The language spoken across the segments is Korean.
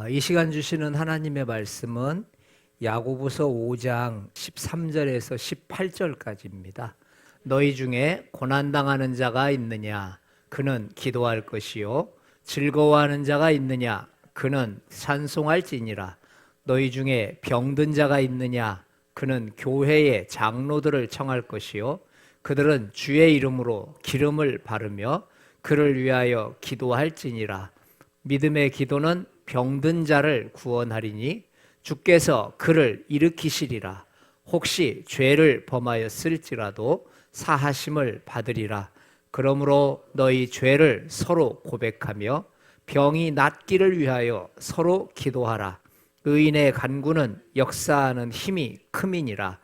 이 시간 주시는 하나님의 말씀은 야고보서 5장 13절에서 18절까지입니다. 너희 중에 고난당하는 자가 있느냐? 그는 기도할 것이요. 즐거워하는 자가 있느냐? 그는 찬송할지니라. 너희 중에 병든 자가 있느냐? 그는 교회의 장로들을 청할 것이요. 그들은 주의 이름으로 기름을 바르며 그를 위하여 기도할지니라. 믿음의 기도는 병든 자를 구원하리니 주께서 그를 일으키시리라. 혹시 죄를 범하였을지라도 사하심을 받으리라. 그러므로 너희 죄를 서로 고백하며 병이 낫기를 위하여 서로 기도하라. 의인의 간구는 역사하는 힘이 큼이니라.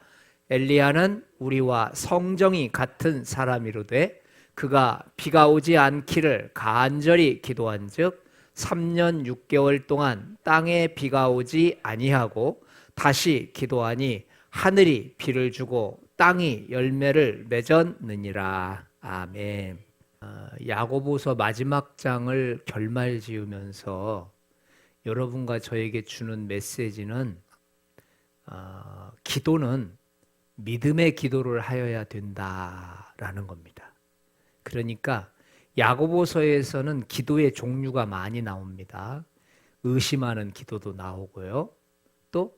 엘리야는 우리와 성정이 같은 사람이로되 그가 비가 오지 않기를 간절히 기도한즉 3년 6개월 동안 땅에 비가 오지 아니하고 다시 기도하니 하늘이 비를 주고 땅이 열매를 맺었느니라. 아멘. 야고보서 마지막 장을 결말 지으면서 여러분과 저에게 주는 메시지는 기도는 믿음의 기도를 하여야 된다라는 겁니다. 그러니까 야고보서에서는 기도의 종류가 많이 나옵니다. 의심하는 기도도 나오고요. 또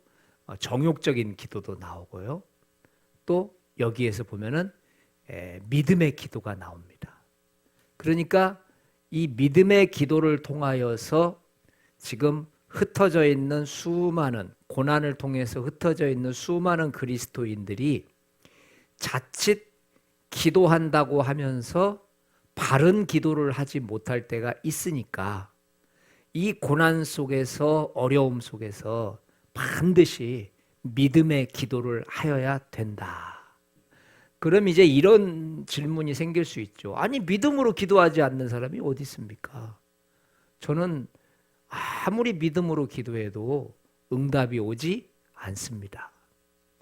정욕적인 기도도 나오고요. 또 여기에서 보면은 믿음의 기도가 나옵니다. 그러니까 이 믿음의 기도를 통하여서 지금 흩어져 있는 수많은 고난을 통해서 흩어져 있는 수많은 그리스도인들이 자칫 기도한다고 하면서 바른 기도를 하지 못할 때가 있으니까 이 고난 속에서 어려움 속에서 반드시 믿음의 기도를 하여야 된다. 그럼 이제 이런 질문이 생길 수 있죠. 아니 믿음으로 기도하지 않는 사람이 어디 있습니까? 저는 아무리 믿음으로 기도해도 응답이 오지 않습니다.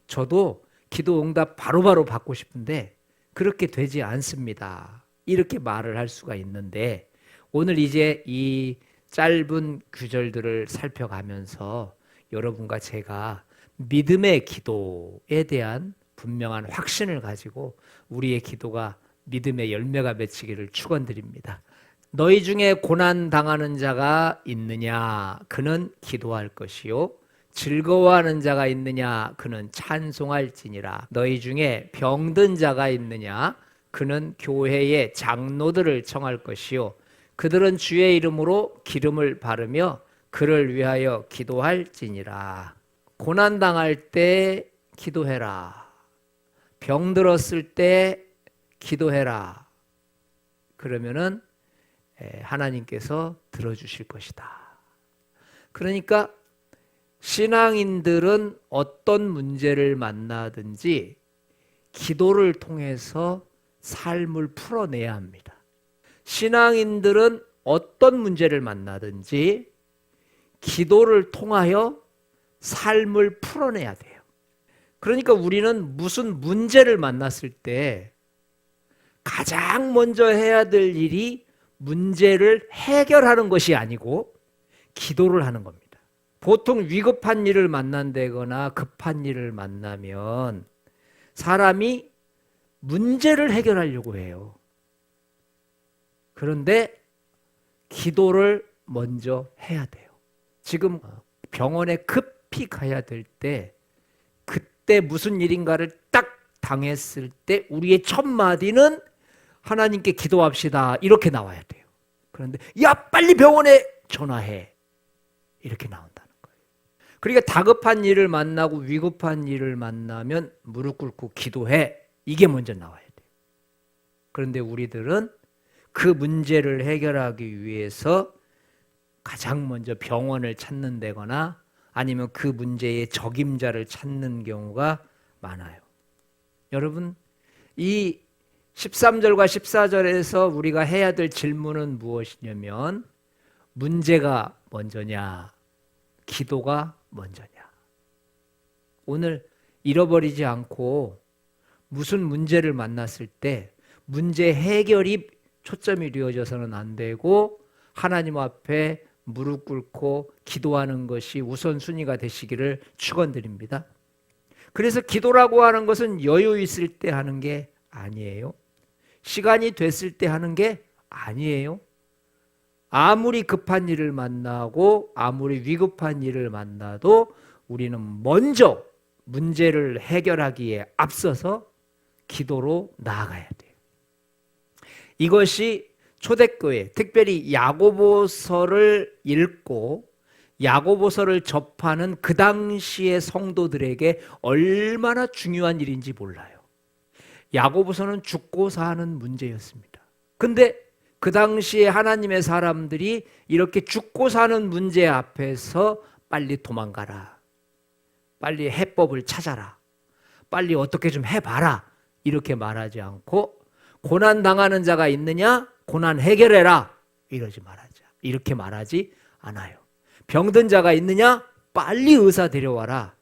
저도 기도 응답 바로바로 받고 싶은데 그렇게 되지 않습니다. 이렇게 말을 할 수가 있는데 오늘 이제 이 짧은 구절들을 살펴가면서 여러분과 제가 믿음의 기도에 대한 분명한 확신을 가지고 우리의 기도가 믿음의 열매가 맺히기를 축원드립니다. 너희 중에 고난 당하는 자가 있느냐? 그는 기도할 것이요. 즐거워하는 자가 있느냐? 그는 찬송할지니라. 너희 중에 병든 자가 있느냐? 그는 교회의 장로들을 청할 것이요. 그들은 주의 이름으로 기름을 바르며 그를 위하여 기도할지니라. 고난당할 때 기도해라. 병들었을 때 기도해라. 그러면은 하나님께서 들어주실 것이다. 그러니까 신앙인들은 어떤 문제를 만나든지 기도를 통해서 삶을 풀어내야 합니다. 신앙인들은 어떤 문제를 만나든지 기도를 통하여 삶을 풀어내야 돼요. 그러니까 우리는 무슨 문제를 만났을 때 가장 먼저 해야 될 일이 문제를 해결하는 것이 아니고 기도를 하는 겁니다. 보통 위급한 일을 만난다거나 급한 일을 만나면 사람이 문제를 해결하려고 해요. 그런데 기도를 먼저 해야 돼요. 지금 병원에 급히 가야 될 때 그때 무슨 일인가를 딱 당했을 때 우리의 첫 마디는 하나님께 기도합시다 이렇게 나와야 돼요. 그런데 야 빨리 병원에 전화해 이렇게 나온다는 거예요. 그러니까 다급한 일을 만나고 위급한 일을 만나면 무릎 꿇고 기도해 이게 먼저 나와야 돼요. 그런데 우리들은 그 문제를 해결하기 위해서 가장 먼저 병원을 찾는다거나 아니면 그 문제의 적임자를 찾는 경우가 많아요. 여러분 이 13절과 14절에서 우리가 해야 될 질문은 무엇이냐면 문제가 먼저냐 기도가 먼저냐. 오늘 잃어버리지 않고 무슨 문제를 만났을 때 문제 해결이 초점이 이루어져서는 안 되고 하나님 앞에 무릎 꿇고 기도하는 것이 우선순위가 되시기를 축원드립니다. 그래서 기도라고 하는 것은 여유 있을 때 하는 게 아니에요. 시간이 됐을 때 하는 게 아니에요. 아무리 급한 일을 만나고 아무리 위급한 일을 만나도 우리는 먼저 문제를 해결하기에 앞서서 기도로 나아가야 돼요. 이것이 초대교회, 특별히 야고보서를 읽고 야고보서를 접하는 그 당시의 성도들에게 얼마나 중요한 일인지 몰라요. 야고보서는 죽고 사는 문제였습니다. 근데 그 당시에 하나님의 사람들이 이렇게 죽고 사는 문제 앞에서 빨리 도망가라, 빨리 해법을 찾아라, 빨리 어떻게 좀 해봐라 이렇게 말하지 않고 고난당하는 자가 있느냐? 고난 해결해라 이렇게 말하지 않아요. 병든 자가 있느냐? 빨리 의사 데려와라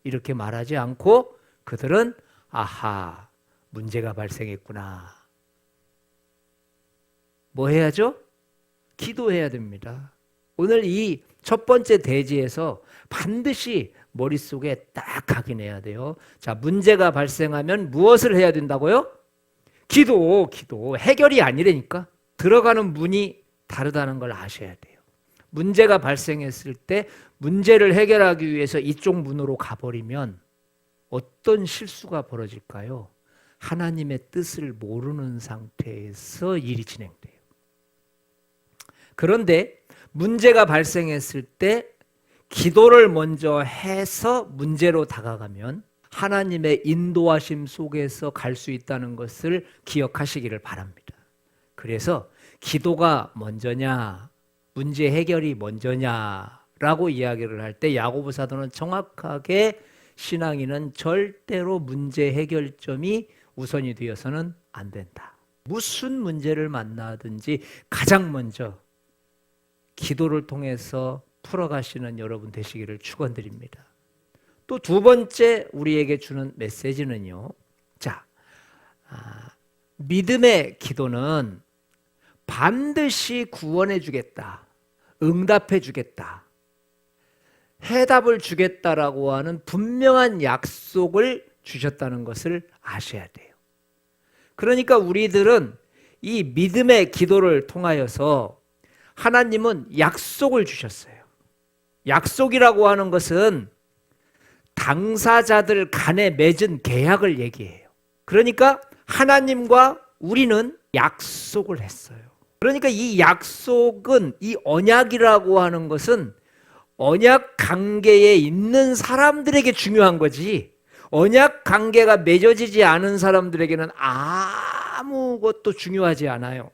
이렇게 말하지 않고 그들은 아하, 문제가 발생했구나. 뭐 해야죠? 기도해야 됩니다. 오늘 이 첫 번째 대지에서 반드시 머릿속에 딱 각인해야 돼요. 자, 문제가 발생하면 무엇을 해야 된다고요? 기도. 해결이 아니라니까. 들어가는 문이 다르다는 걸 아셔야 돼요. 문제가 발생했을 때 문제를 해결하기 위해서 이쪽 문으로 가버리면 어떤 실수가 벌어질까요? 하나님의 뜻을 모르는 상태에서 일이 진행돼요. 그런데 문제가 발생했을 때 기도를 먼저 해서 문제로 다가가면 하나님의 인도하심 속에서 갈 수 있다는 것을 기억하시기를 바랍니다. 그래서 기도가 먼저냐, 문제 해결이 먼저냐라고 이야기를 할 때 야고보 사도는 정확하게 신앙인은 절대로 문제 해결점이 우선이 되어서는 안 된다. 무슨 문제를 만나든지 가장 먼저 기도를 통해서 풀어가시는 여러분 되시기를 축원드립니다. 또 두 번째 우리에게 주는 메시지는요. 자, 믿음의 기도는 반드시 구원해 주겠다, 응답해 주겠다, 해답을 주겠다라고 하는 분명한 약속을 주셨다는 것을 아셔야 돼요. 그러니까 우리들은 이 믿음의 기도를 통하여서 하나님은 약속을 주셨어요. 약속이라고 하는 것은 당사자들 간에 맺은 계약을 얘기해요. 그러니까 하나님과 우리는 약속을 했어요. 그러니까 이 약속은, 이 언약이라고 하는 것은 언약 관계에 있는 사람들에게 중요한 거지, 언약 관계가 맺어지지 않은 사람들에게는 아무것도 중요하지 않아요.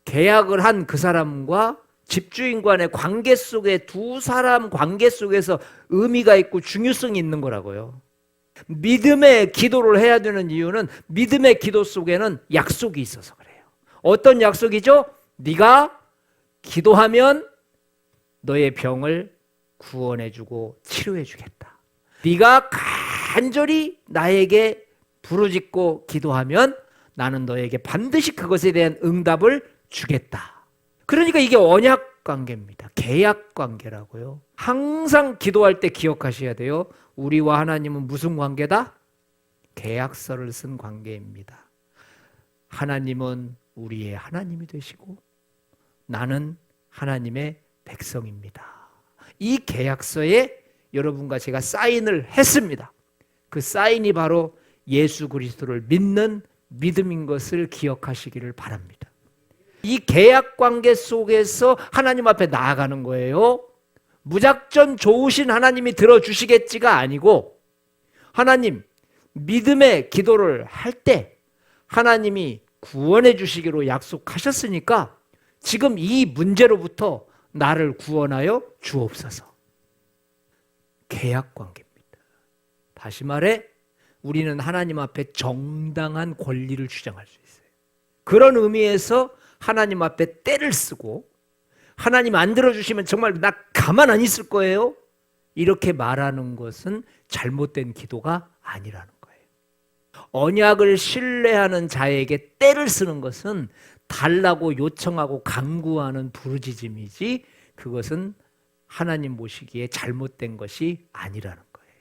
계약을 한 그 사람과 집주인 간의 관계 속에 두 사람 관계 속에서 의미가 있고 중요성이 있는 거라고요. 믿음의 기도를 해야 되는 이유는 믿음의 기도 속에는 약속이 있어서 그래요. 어떤 약속이죠? 네가 기도하면 너의 병을 구원해주고 치료해주겠다. 네가 간절히 나에게 부르짖고 기도하면 나는 너에게 반드시 그것에 대한 응답을 주겠다. 그러니까 이게 언약 관계입니다. 계약 관계라고요. 항상 기도할 때 기억하셔야 돼요. 우리와 하나님은 무슨 관계다? 계약서를 쓴 관계입니다. 하나님은 우리의 하나님이 되시고 나는 하나님의 백성입니다. 이 계약서에 여러분과 제가 사인을 했습니다. 그 사인이 바로 예수 그리스도를 믿는 믿음인 것을 기억하시기를 바랍니다. 이 계약 관계 속에서 하나님 앞에 나아가는 거예요. 무작정 좋으신 하나님이 들어주시겠지가 아니고, 하나님 믿음의 기도를 할 때 하나님이 구원해 주시기로 약속하셨으니까 지금 이 문제로부터 나를 구원하여 주옵소서. 계약 관계입니다. 다시 말해 우리는 하나님 앞에 정당한 권리를 주장할 수 있어요. 그런 의미에서 하나님 앞에 떼를 쓰고 하나님 안 들어주시면 정말 나 가만 안 있을 거예요, 이렇게 말하는 것은 잘못된 기도가 아니라는 거예요. 언약을 신뢰하는 자에게 떼를 쓰는 것은 달라고 요청하고 간구하는 부르짖음이지 그것은 하나님 보시기에 잘못된 것이 아니라는 거예요.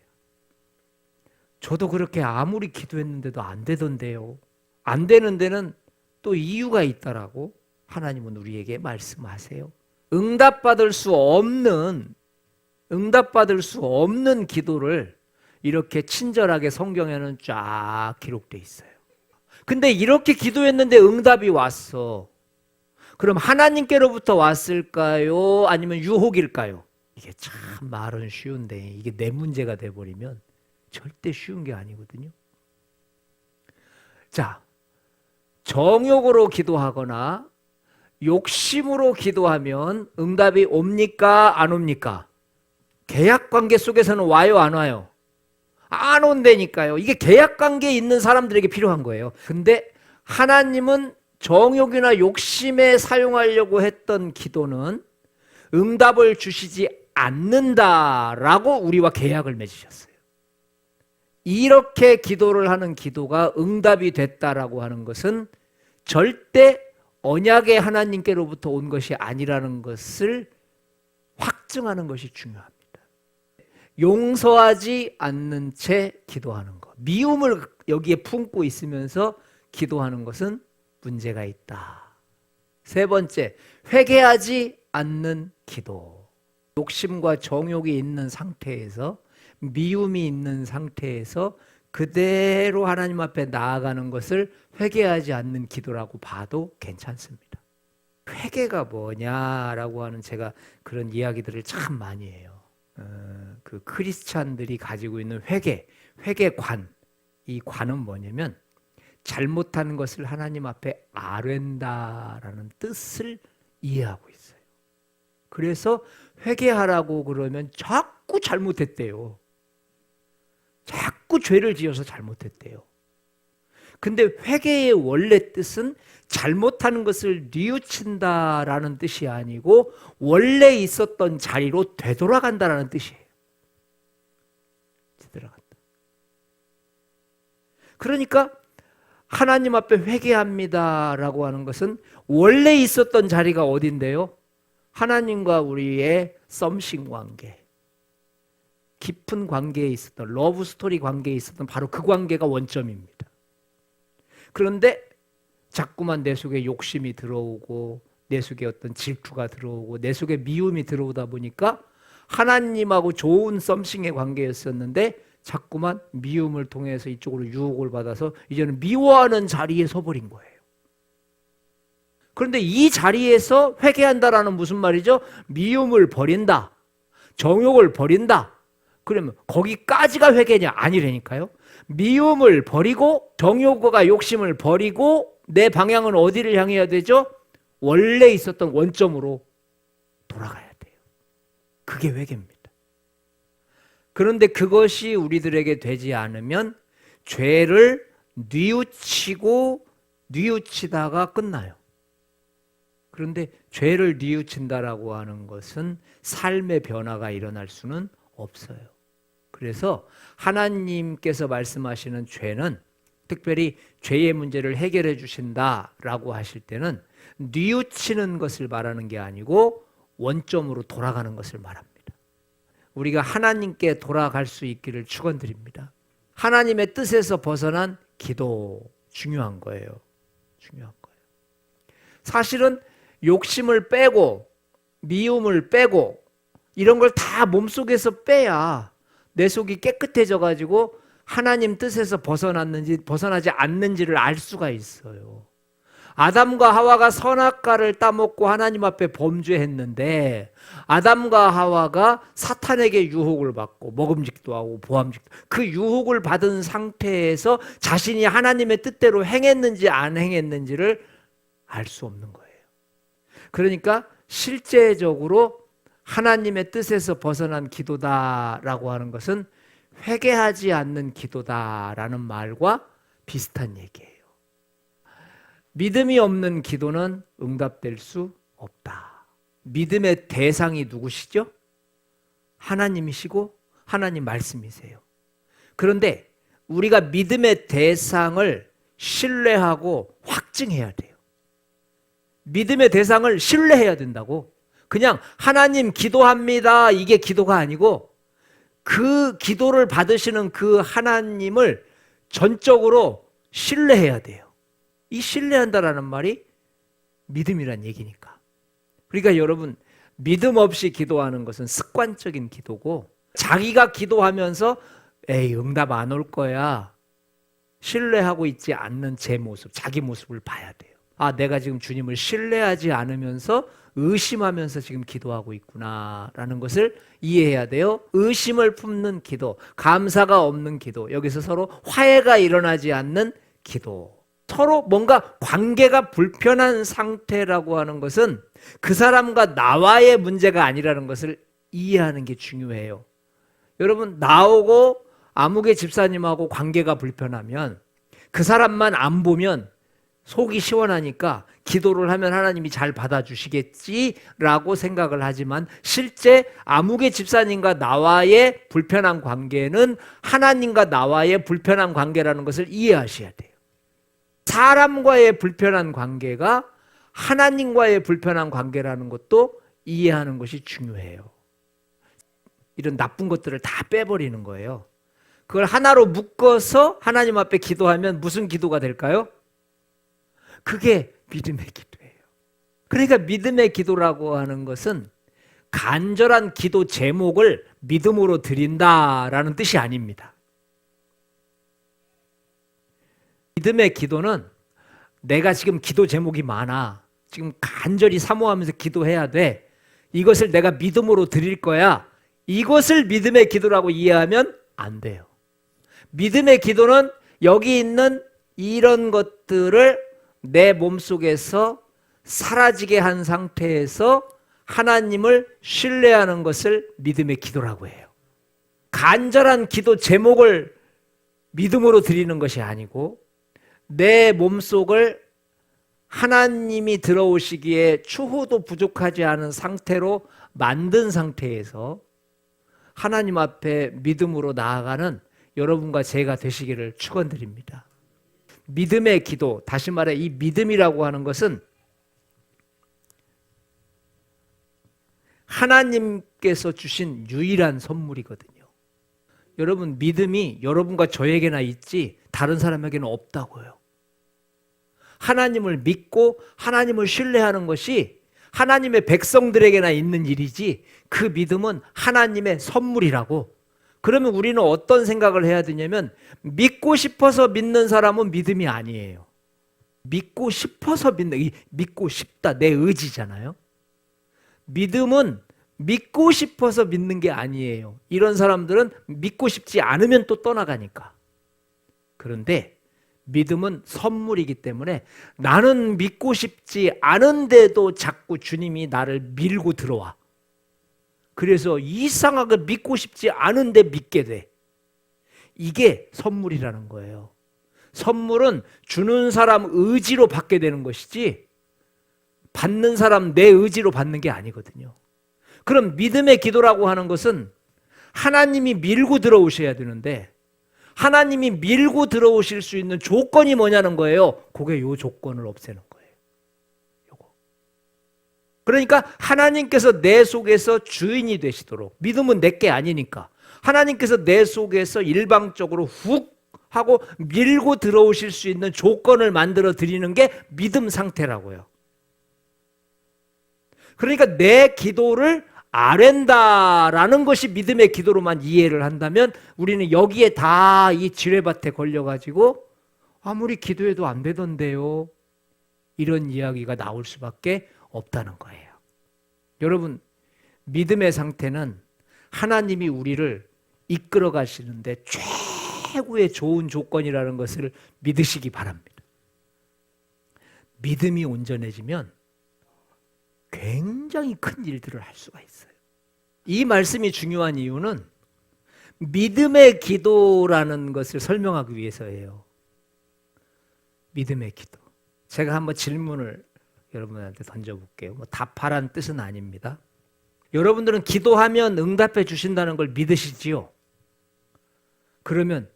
저도 그렇게 아무리 기도했는데도 안 되던데요. 안 되는 데는 또 이유가 있다라고 하나님은 우리에게 말씀하세요. 응답받을 수 없는 기도를 이렇게 친절하게 성경에는 쫙 기록돼 있어요. 근데 이렇게 기도했는데 응답이 왔어. 그럼 하나님께로부터 왔을까요? 아니면 유혹일까요? 이게 참 말은 쉬운데 이게 내 문제가 돼버리면 절대 쉬운 게 아니거든요. 자, 정욕으로 기도하거나 욕심으로 기도하면 응답이 옵니까? 안 옵니까? 계약관계 속에서는 와요? 안 와요? 안 온다니까요. 이게 계약관계에 있는 사람들에게 필요한 거예요. 근데 하나님은 정욕이나 욕심에 사용하려고 했던 기도는 응답을 주시지 않는다라고 우리와 계약을 맺으셨어요. 이렇게 기도를 하는 기도가 응답이 됐다라고 하는 것은 절대 언약의 하나님께로부터 온 것이 아니라는 것을 확증하는 것이 중요합니다. 용서하지 않는 채 기도하는 것, 미움을 여기에 품고 있으면서 기도하는 것은 문제가 있다. 세 번째, 회개하지 않는 기도. 욕심과 정욕이 있는 상태에서, 미움이 있는 상태에서 그대로 하나님 앞에 나아가는 것을 회개하지 않는 기도라고 봐도 괜찮습니다. 회개가 뭐냐라고 하는 제가 그런 이야기들을 참 많이 해요. 그 크리스찬들이 가지고 있는 회개관, 이 관은 뭐냐면 잘못한 것을 하나님 앞에 아뢰다라는 뜻을 이해하고 있어요. 그래서 회개하라고 그러면 자꾸 잘못했대요. 자꾸 죄를 지어서 잘못했대요. 근데 회개의 원래 뜻은 잘못하는 것을 뉘우친다라는 뜻이 아니고 원래 있었던 자리로 되돌아간다라는 뜻이에요. 되돌아간다. 그러니까 하나님 앞에 회개합니다라고 하는 것은 원래 있었던 자리가 어딘데요? 하나님과 우리의 썸씽 관계, 깊은 관계에 있었던 러브 스토리 관계에 있었던 바로 그 관계가 원점입니다. 그런데 자꾸만 내 속에 욕심이 들어오고 내 속에 어떤 질투가 들어오고 내 속에 미움이 들어오다 보니까 하나님하고 좋은 썸씽의 관계였었는데 자꾸만 미움을 통해서 이쪽으로 유혹을 받아서 이제는 미워하는 자리에 서버린 거예요. 그런데 이 자리에서 회개한다라는 무슨 말이죠? 미움을 버린다, 정욕을 버린다. 그러면 거기까지가 회개냐? 아니라니까요. 미움을 버리고 정욕과 욕심을 버리고 내 방향은 어디를 향해야 되죠? 원래 있었던 원점으로 돌아가야 돼요. 그게 회개입니다. 그런데 그것이 우리들에게 되지 않으면 죄를 뉘우치다가 끝나요. 그런데 죄를 뉘우친다라고 하는 것은 삶의 변화가 일어날 수는 없어요. 그래서 하나님께서 말씀하시는 죄는 특별히 죄의 문제를 해결해 주신다라고 하실 때는 뉘우치는 것을 말하는 게 아니고 원점으로 돌아가는 것을 말합니다. 우리가 하나님께 돌아갈 수 있기를 축원드립니다. 하나님의 뜻에서 벗어난 기도 중요한 거예요. 중요한 거예요. 사실은 욕심을 빼고 미움을 빼고 이런 걸 다 몸속에서 빼야 내 속이 깨끗해져 가지고 하나님 뜻에서 벗어나지 않는지를 알 수가 있어요. 아담과 하와가 선악과를 따먹고 하나님 앞에 범죄했는데 아담과 하와가 사탄에게 유혹을 받고 먹음직도 하고 보암직도 그 유혹을 받은 상태에서 자신이 하나님의 뜻대로 행했는지 안 행했는지를 알 수 없는 거예요. 그러니까 실제적으로 하나님의 뜻에서 벗어난 기도다라고 하는 것은 회개하지 않는 기도다라는 말과 비슷한 얘기예요. 믿음이 없는 기도는 응답될 수 없다. 믿음의 대상이 누구시죠? 하나님이시고 하나님 말씀이세요. 그런데 우리가 믿음의 대상을 신뢰하고 확증해야 돼요. 믿음의 대상을 신뢰해야 된다고. 그냥 하나님 기도합니다. 이게 기도가 아니고 그 기도를 받으시는 그 하나님을 전적으로 신뢰해야 돼요. 이 신뢰한다라는 말이 믿음이란 얘기니까. 그러니까 여러분, 믿음 없이 기도하는 것은 습관적인 기도고, 자기가 기도하면서 에이 응답 안 올 거야 신뢰하고 있지 않는 제 모습, 자기 모습을 봐야 돼요. 아, 내가 지금 주님을 신뢰하지 않으면서 의심하면서 지금 기도하고 있구나라는 것을 이해해야 돼요. 의심을 품는 기도, 감사가 없는 기도, 여기서 서로 화해가 일어나지 않는 기도, 서로 뭔가 관계가 불편한 상태라고 하는 것은 그 사람과 나와의 문제가 아니라는 것을 이해하는 게 중요해요. 여러분, 나오고 아무개 집사님하고 관계가 불편하면 그 사람만 안 보면 속이 시원하니까 기도를 하면 하나님이 잘 받아주시겠지라고 생각을 하지만, 실제 아무개 집사님과 나와의 불편한 관계는 하나님과 나와의 불편한 관계라는 것을 이해하셔야 돼요. 사람과의 불편한 관계가 하나님과의 불편한 관계라는 것도 이해하는 것이 중요해요. 이런 나쁜 것들을 다 빼버리는 거예요. 그걸 하나로 묶어서 하나님 앞에 기도하면 무슨 기도가 될까요? 그게 믿음의 기도예요. 그러니까 믿음의 기도라고 하는 것은 간절한 기도 제목을 믿음으로 드린다라는 뜻이 아닙니다. 믿음의 기도는 내가 지금 기도 제목이 많아, 지금 간절히 사모하면서 기도해야 돼, 이것을 내가 믿음으로 드릴 거야, 이것을 믿음의 기도라고 이해하면 안 돼요. 믿음의 기도는 여기 있는 이런 것들을 내 몸속에서 사라지게 한 상태에서 하나님을 신뢰하는 것을 믿음의 기도라고 해요. 간절한 기도 제목을 믿음으로 드리는 것이 아니고, 내 몸속을 하나님이 들어오시기에 추호도 부족하지 않은 상태로 만든 상태에서 하나님 앞에 믿음으로 나아가는 여러분과 제가 되시기를 축원드립니다. 믿음의 기도, 다시 말해 이 믿음이라고 하는 것은 하나님께서 주신 유일한 선물이거든요. 여러분, 믿음이 여러분과 저에게나 있지 다른 사람에게는 없다고요. 하나님을 믿고 하나님을 신뢰하는 것이 하나님의 백성들에게나 있는 일이지, 그 믿음은 하나님의 선물이라고. 그러면 우리는 어떤 생각을 해야 되냐면, 믿고 싶어서 믿는 사람은 믿음이 아니에요. 믿고 싶어서 믿는, 믿고 싶다, 내 의지잖아요. 믿음은 믿고 싶어서 믿는 게 아니에요. 이런 사람들은 믿고 싶지 않으면 또 떠나가니까. 그런데 믿음은 선물이기 때문에 나는 믿고 싶지 않은데도 자꾸 주님이 나를 밀고 들어와. 그래서 이상하게 믿고 싶지 않은데 믿게 돼. 이게 선물이라는 거예요. 선물은 주는 사람 의지로 받게 되는 것이지 받는 사람 내 의지로 받는 게 아니거든요. 그럼 믿음의 기도라고 하는 것은 하나님이 밀고 들어오셔야 되는데, 하나님이 밀고 들어오실 수 있는 조건이 뭐냐는 거예요. 그게 요 조건을 없애는 거예요. 요거. 그러니까 하나님께서 내 속에서 주인이 되시도록, 믿음은 내게 아니니까 하나님께서 내 속에서 일방적으로 훅 하고 밀고 들어오실 수 있는 조건을 만들어 드리는 게 믿음 상태라고요. 그러니까 내 기도를 아랜다라는 것이 믿음의 기도로만 이해를 한다면, 우리는 여기에 다 이 지뢰밭에 걸려가지고 아무리 기도해도 안 되던데요, 이런 이야기가 나올 수밖에 없다는 거예요. 여러분, 믿음의 상태는 하나님이 우리를 이끌어 가시는데 최고의 좋은 조건이라는 것을 믿으시기 바랍니다. 믿음이 온전해지면 굉장히 큰 일들을 할 수가 있어요. 이 말씀이 중요한 이유는 믿음의 기도라는 것을 설명하기 위해서예요. 믿음의 기도. 제가 한번 질문을 여러분한테 던져볼게요. 뭐 답하라는 뜻은 아닙니다. 여러분들은 기도하면 응답해 주신다는 걸 믿으시지요? 그러면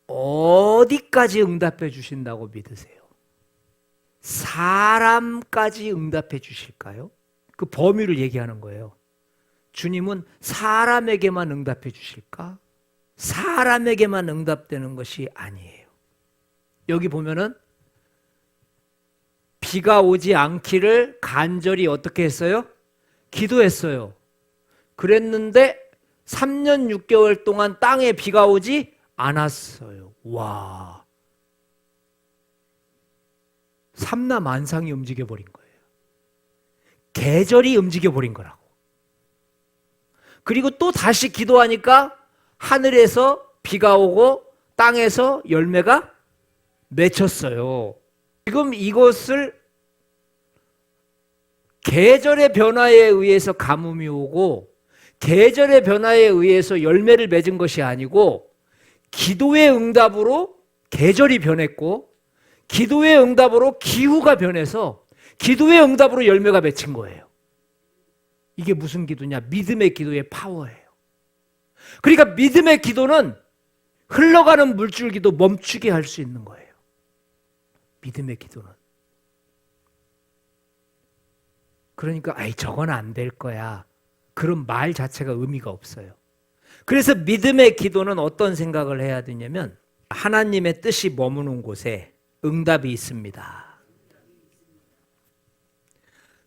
어디까지 응답해 주신다고 믿으세요? 사람까지 응답해 주실까요? 그 범위를 얘기하는 거예요. 주님은 사람에게만 응답해 주실까? 사람에게만 응답되는 것이 아니에요. 여기 보면은 비가 오지 않기를 간절히 어떻게 했어요? 기도했어요. 그랬는데 3년 6개월 동안 땅에 비가 오지 않았어요. 와. 삼라만상이 움직여버린 거예요. 계절이 움직여버린 거라고. 그리고 또 다시 기도하니까 하늘에서 비가 오고 땅에서 열매가 맺혔어요. 지금 이것을 계절의 변화에 의해서 가뭄이 오고 계절의 변화에 의해서 열매를 맺은 것이 아니고 기도의 응답으로 계절이 변했고 기도의 응답으로 기후가 변해서 기도의 응답으로 열매가 맺힌 거예요. 이게 무슨 기도냐? 믿음의 기도의 파워예요. 그러니까 믿음의 기도는 흘러가는 물줄기도 멈추게 할 수 있는 거예요. 믿음의 기도는. 그러니까 저건 안 될 거야. 그런 말 자체가 의미가 없어요. 그래서 믿음의 기도는 어떤 생각을 해야 되냐면 하나님의 뜻이 머무는 곳에 응답이 있습니다.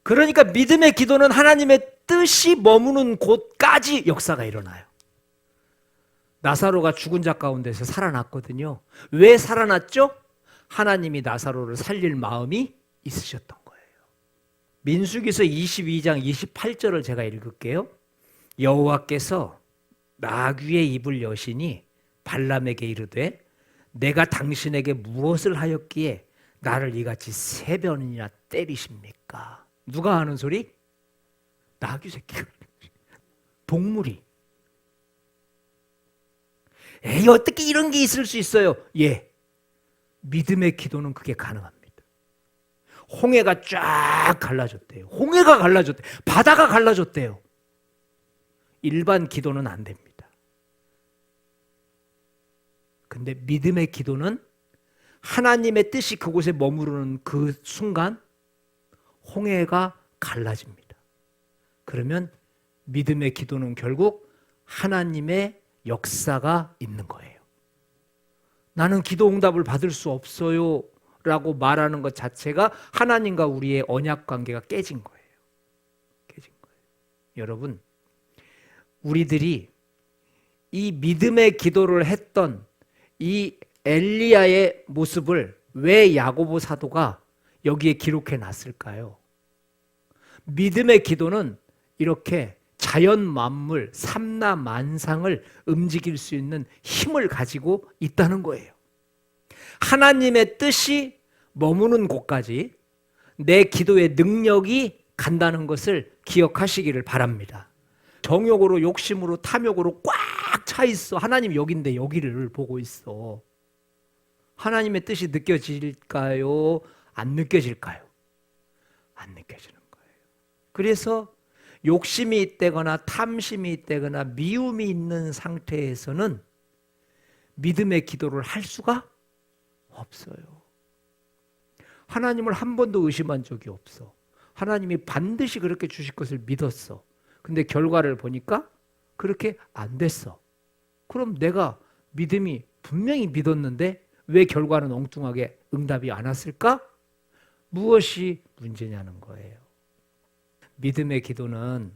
그러니까 믿음의 기도는 하나님의 뜻이 머무는 곳까지 역사가 일어나요. 나사로가 죽은 자 가운데서 살아났거든요. 왜 살아났죠? 하나님이 나사로를 살릴 마음이 있으셨던 거예요. 민수기서 22장 28절을 제가 읽을게요. 여호와께서 나귀의 입을 여시니 발람에게 이르되 내가 당신에게 무엇을 하였기에 나를 이같이 3번이나 때리십니까? 누가 하는 소리? 나귀 새끼가. 동물이. 어떻게 이런 게 있을 수 있어요? 믿음의 기도는 그게 가능합니다. 홍해가 쫙 갈라졌대요. 홍해가 갈라졌대요. 바다가 갈라졌대요. 일반 기도는 안 됩니다. 근데 믿음의 기도는 하나님의 뜻이 그곳에 머무르는 그 순간 홍해가 갈라집니다. 그러면 믿음의 기도는 결국 하나님의 역사가 있는 거예요. 나는 기도 응답을 받을 수 없어요 라고 말하는 것 자체가 하나님과 우리의 언약 관계가 깨진 거예요. 깨진 거예요. 여러분, 우리들이 이 믿음의 기도를 했던 이 엘리야의 모습을 왜 야고보 사도가 여기에 기록해 놨을까요? 믿음의 기도는 이렇게 자연 만물, 삼라만상을 움직일 수 있는 힘을 가지고 있다는 거예요. 하나님의 뜻이 머무는 곳까지 내 기도의 능력이 간다는 것을 기억하시기를 바랍니다. 정욕으로, 욕심으로, 탐욕으로 꽉 차 있어. 하나님 여기인데 여기를 보고 있어. 하나님의 뜻이 느껴질까요? 안 느껴질까요? 안 느껴지는 거예요. 그래서 욕심이 있다거나 탐심이 있다거나 미움이 있는 상태에서는 믿음의 기도를 할 수가 없어요. 하나님을 한 번도 의심한 적이 없어. 하나님이 반드시 그렇게 주실 것을 믿었어. 근데 결과를 보니까 그렇게 안 됐어. 그럼 내가 믿음이 분명히 믿었는데 왜 결과는 엉뚱하게 응답이 안 왔을까? 무엇이 문제냐는 거예요. 믿음의 기도는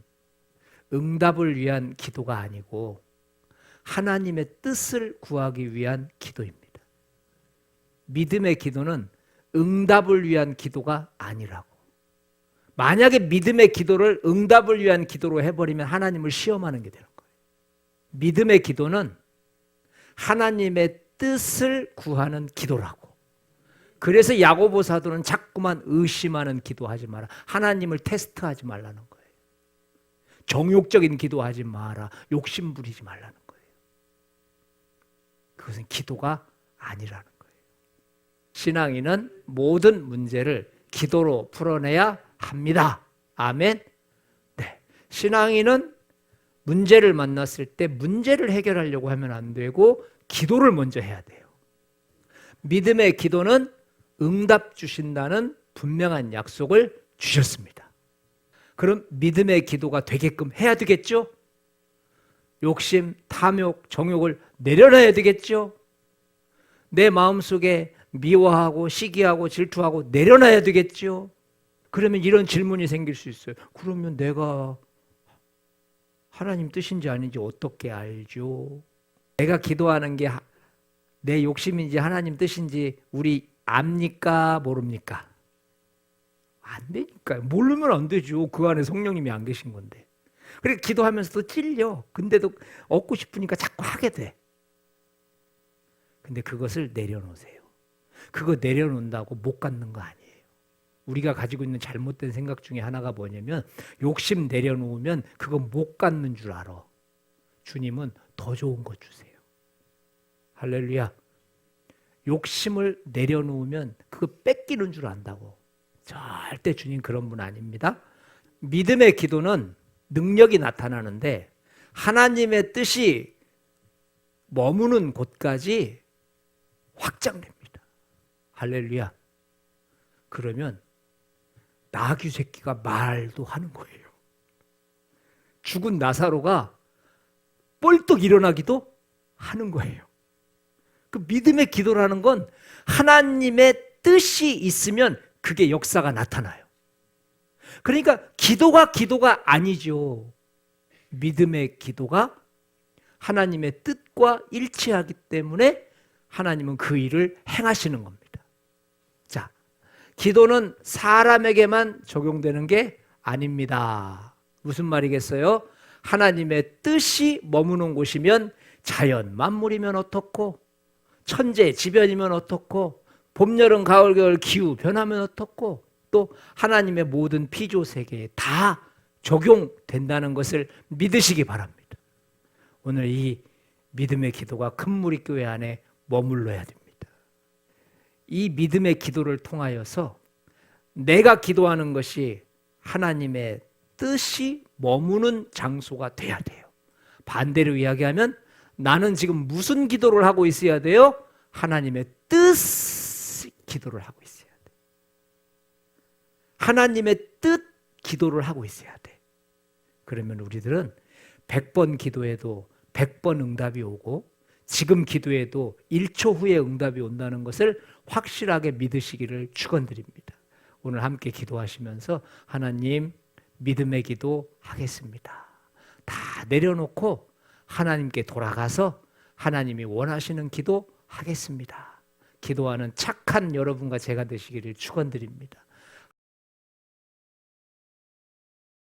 응답을 위한 기도가 아니고 하나님의 뜻을 구하기 위한 기도입니다. 믿음의 기도는 응답을 위한 기도가 아니라고. 만약에 믿음의 기도를 응답을 위한 기도로 해버리면 하나님을 시험하는 게 되는 거예요. 믿음의 기도는 하나님의 뜻을 구하는 기도라고. 그래서 야고보 사도는 자꾸만 의심하는 기도하지 마라. 하나님을 테스트하지 말라는 거예요. 정욕적인 기도하지 마라. 욕심 부리지 말라는 거예요. 그것은 기도가 아니라는 거예요. 신앙인은 모든 문제를 기도로 풀어내야 합니다. 아멘. 네. 신앙인은 문제를 만났을 때 문제를 해결하려고 하면 안 되고 기도를 먼저 해야 돼요. 믿음의 기도는 응답 주신다는 분명한 약속을 주셨습니다. 그럼 믿음의 기도가 되게끔 해야 되겠죠? 욕심, 탐욕, 정욕을 내려놔야 되겠죠? 내 마음속에 미워하고 시기하고 질투하고 내려놔야 되겠죠? 그러면 이런 질문이 생길 수 있어요. 그러면 내가 하나님 뜻인지 아닌지 어떻게 알죠? 내가 기도하는 게 내 욕심인지 하나님 뜻인지 우리 압니까? 모릅니까? 안 되니까요. 모르면 안 되죠. 그 안에 성령님이 안 계신 건데. 그래 기도하면서도 찔려. 근데도 얻고 싶으니까 자꾸 하게 돼. 근데 그것을 내려놓으세요. 그거 내려놓는다고 못 갖는 거 아니에요. 우리가 가지고 있는 잘못된 생각 중에 하나가 뭐냐면 욕심 내려놓으면 그거 못 갖는 줄 알아. 주님은 더 좋은 거 주세요. 할렐루야. 욕심을 내려놓으면 그거 뺏기는 줄 안다고. 절대 주님 그런 분 아닙니다. 믿음의 기도는 능력이 나타나는데 하나님의 뜻이 머무는 곳까지 확장됩니다. 할렐루야. 그러면 나귀 새끼가 말도 하는 거예요. 죽은 나사로가 뻘떡 일어나기도 하는 거예요. 그 믿음의 기도라는 건 하나님의 뜻이 있으면 그게 역사가 나타나요. 그러니까 기도가 아니죠. 믿음의 기도가 하나님의 뜻과 일치하기 때문에 하나님은 그 일을 행하시는 겁니다. 자, 기도는 사람에게만 적용되는 게 아닙니다. 무슨 말이겠어요? 하나님의 뜻이 머무는 곳이면 자연 만물이면 어떻고 천재지변이면 어떻고 봄, 여름, 가을, 겨울 기후 변하면 어떻고 또 하나님의 모든 피조세계에 다 적용된다는 것을 믿으시기 바랍니다. 오늘 이 믿음의 기도가 큰무리교회 안에 머물러야 됩니다. 이 믿음의 기도를 통하여서 내가 기도하는 것이 하나님의 뜻이 머무는 장소가 돼야 돼요. 반대로 이야기하면 나는 지금 무슨 기도를 하고 있어야 돼요? 하나님의 뜻 기도를 하고 있어야 돼. 하나님의 뜻 기도를 하고 있어야 돼. 그러면 우리들은 100번 기도해도 100번 응답이 오고 지금 기도해도 1초 후에 응답이 온다는 것을 확실하게 믿으시기를 축원드립니다. 오늘 함께 기도하시면서 하나님 믿음의 기도 하겠습니다. 다 내려놓고 하나님께 돌아가서 하나님이 원하시는 기도 하겠습니다. 기도하는 착한 여러분과 제가 되시기를 축원드립니다.